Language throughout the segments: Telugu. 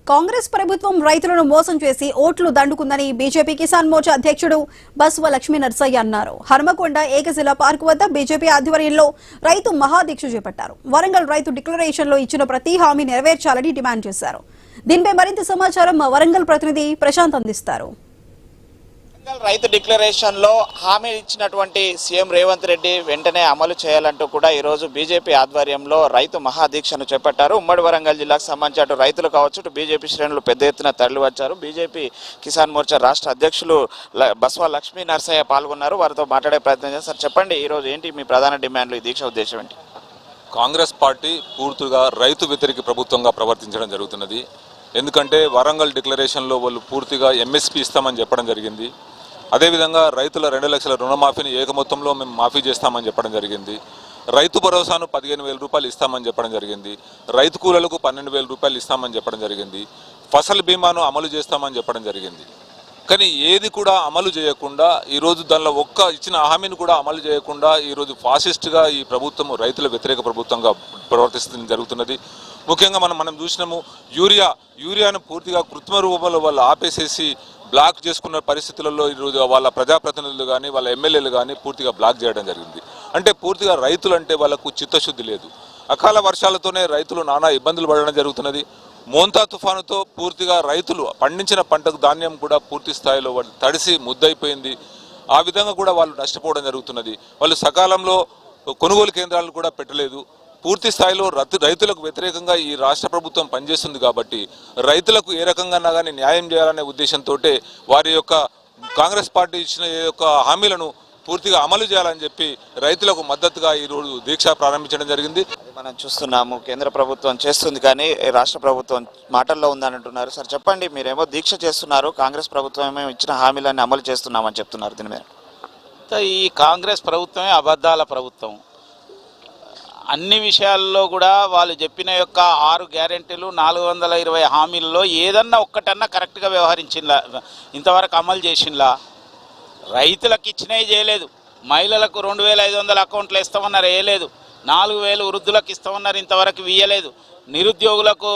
కాంగ్రెస్ ప్రభుత్వం రైతులను మోసం చేసి ఓట్లు దండుకుందని బీజేపీ కిసాన్ మోర్చా అధ్యక్షుడు బస్వ లక్ష్మీ నర్సయ్య అన్నారు. హనుమకొండ ఏకశిల పార్క్ వద్ద బీజేపీ ఆధ్వర్యంలో రైతు మహాదీక్ష చేపట్టారు. వరంగల్ రైతు డిక్లరేషన్ లో ఇచ్చిన ప్రతి హామీ నెరవేర్చాలని డిమాండ్ చేశారు. దీనిపై మరింత సమాచారం మా వరంగల్ ప్రతినిధి ప్రశాంత్ అందిస్తారు. రైతు డిక్లరేషన్ లో హామీ ఇచ్చినటువంటి సీఎం రేవంత్ రెడ్డి వెంటనే అమలు చేయాలంటూ కూడా ఈ రోజు బీజేపీ ఆధ్వర్యంలో రైతు మహాదీక్షను చేపట్టారు. ఉమ్మడి వరంగల్ జిల్లాకు సంబంధించి అటు రైతులు కావచ్చు, బీజేపీ శ్రేణులు పెద్ద ఎత్తున తరలి వచ్చారు. బీజేపీ కిసాన్ మోర్చా రాష్ట్ర అధ్యక్షులు బస్వ లక్ష్మీ నర్సయ్య పాల్గొన్నారు. వారితో మాట్లాడే ప్రయత్నం చేస్తారు. సార్ చెప్పండి, ఈ రోజు ఏంటి మీ ప్రధాన డిమాండ్లు, ఈ దీక్ష ఉద్దేశం ఏంటి? కాంగ్రెస్ పార్టీ పూర్తిగా రైతు వ్యతిరేక ప్రభుత్వంగా ప్రవర్తించడం జరుగుతున్నది. ఎందుకంటే వరంగల్ డిక్లరేషన్లో వాళ్ళు పూర్తిగా ఎంఎస్పీ ఇస్తామని చెప్పడం జరిగింది. అదేవిధంగా రైతుల 2 లక్షల రుణమాఫీని ఏకమొత్తంలో మేము మాఫీ చేస్తామని చెప్పడం జరిగింది. రైతు భరోసాను 15,000 రూపాయలు ఇస్తామని చెప్పడం జరిగింది. రైతు కూలీలకు 12,000 రూపాయలు ఇస్తామని చెప్పడం జరిగింది. ఫసల్ బీమాను అమలు చేస్తామని చెప్పడం జరిగింది. కానీ ఏది కూడా అమలు చేయకుండా ఈరోజు దానిలో ఇచ్చిన హామీని కూడా అమలు చేయకుండా ఈరోజు ఫాసిస్ట్గా ఈ ప్రభుత్వం రైతుల వ్యతిరేక ప్రభుత్వంగా ప్రవర్తిస్తుంది జరుగుతున్నది. ముఖ్యంగా మనం చూసినాము, యూరియాను పూర్తిగా కృత్రిమ రూపంలో వాళ్ళు ఆపేసేసి బ్లాక్ చేసుకున్న పరిస్థితులలో ఈరోజు వాళ్ళ ప్రజాప్రతినిధులు కానీ వాళ్ళ ఎమ్మెల్యేలు కానీ పూర్తిగా బ్లాక్ చేయడం జరిగింది. అంటే పూర్తిగా రైతులు అంటే వాళ్ళకు చిత్తశుద్ధి లేదు. అకాల వర్షాలతోనే రైతులు నానా ఇబ్బందులు పడడం జరుగుతున్నది. మోంతా తుఫానుతో పూర్తిగా రైతులు పండించిన పంటకు ధాన్యం కూడా పూర్తి స్థాయిలో వాళ్ళు తడిసి ముద్దయిపోయింది. ఆ విధంగా కూడా వాళ్ళు నష్టపోవడం జరుగుతున్నది. వాళ్ళు సకాలంలో కొనుగోలు కేంద్రాలను కూడా పెట్టలేదు. పూర్తి స్థాయిలో రైతులకు వ్యతిరేకంగా ఈ రాష్ట్ర ప్రభుత్వం పనిచేస్తుంది. కాబట్టి రైతులకు ఏ రకంగా కానీ న్యాయం చేయాలనే ఉద్దేశంతో వారి యొక్క కాంగ్రెస్ పార్టీ ఇచ్చిన హామీలను పూర్తిగా అమలు చేయాలని చెప్పి రైతులకు మద్దతుగా ఈరోజు దీక్ష ప్రారంభించడం జరిగింది. మనం చూస్తున్నాము, కేంద్ర ప్రభుత్వం చేస్తుంది కానీ రాష్ట్ర ప్రభుత్వం మాటల్లో ఉందని అంటున్నారు. సార్ చెప్పండి, మీరేమో దీక్ష చేస్తున్నారు, కాంగ్రెస్ ప్రభుత్వం ఏమో ఇచ్చిన హామీలన్నీ అమలు చేస్తున్నామని చెప్తున్నారు. దీని మీద ఈ కాంగ్రెస్ ప్రభుత్వమే అబద్ధాల ప్రభుత్వం. అన్ని విషయాల్లో కూడా వాళ్ళు చెప్పిన యొక్క 6 గ్యారెంటీలు 420 హామీల్లో ఏదన్నా ఒక్కటన్నా కరెక్ట్గా వ్యవహరించిందా? ఇంతవరకు అమలు చేసిందా? రైతులకు ఇచ్చినవి చేయలేదు. మహిళలకు 2,500 అకౌంట్లు ఇస్తామన్నారు, వేయలేదు. 4,000 వృద్ధులకు ఇస్తామన్నారు, ఇంతవరకు ఇయ్యలేదు. నిరుద్యోగులకు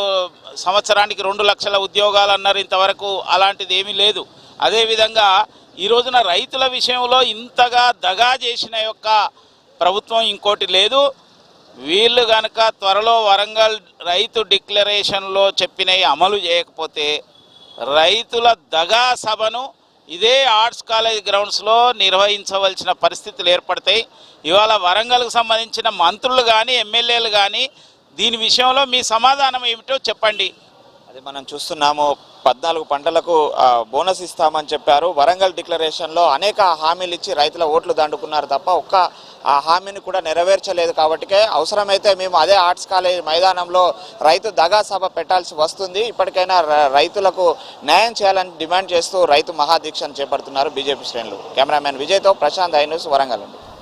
సంవత్సరానికి 2 లక్షల ఉద్యోగాలు అన్నారు, ఇంతవరకు అలాంటిది ఏమీ లేదు. అదేవిధంగా ఈ రోజున రైతుల విషయంలో ఇంతగా దగా చేసిన యొక్క ప్రభుత్వం ఇంకోటి లేదు. వీళ్ళు కనుక త్వరలో వరంగల్ రైతు డిక్లరేషన్లో చెప్పినవి అమలు చేయకపోతే రైతుల దగా సభను ఇదే ఆర్ట్స్ కాలేజ్ గ్రౌండ్స్లో నిర్వహించవలసిన పరిస్థితులు ఏర్పడతాయి. ఇవాళ వరంగల్కు సంబంధించిన మంత్రులు కానీ ఎమ్మెల్యేలు కానీ దీని విషయంలో మీ సమాధానం ఏమిటో చెప్పండి. అది మనం చూస్తున్నాము. 14 పంటలకు బోనస్ ఇస్తామని చెప్పారు. వరంగల్ డిక్లరేషన్లో అనేక హామీలు ఇచ్చి రైతుల ఓట్లు దండుకున్నారు తప్ప ఒక్క ఆ హామీని కూడా నెరవేర్చలేదు. కాబట్టికే అవసరమైతే మేము అదే ఆర్ట్స్ కాలేజ్ మైదానంలో రైతు దగా సభ పెట్టాల్సి వస్తుంది. ఇప్పటికైనా రైతులకు న్యాయం చేయాలని డిమాండ్ చేస్తూ రైతు మహాదీక్షను చేపడుతున్నారు బీజేపీ శ్రేణులు. కెమెరామెన్ విజయ్తో ప్రశాంత్, ఐ న్యూస్, వరంగల్.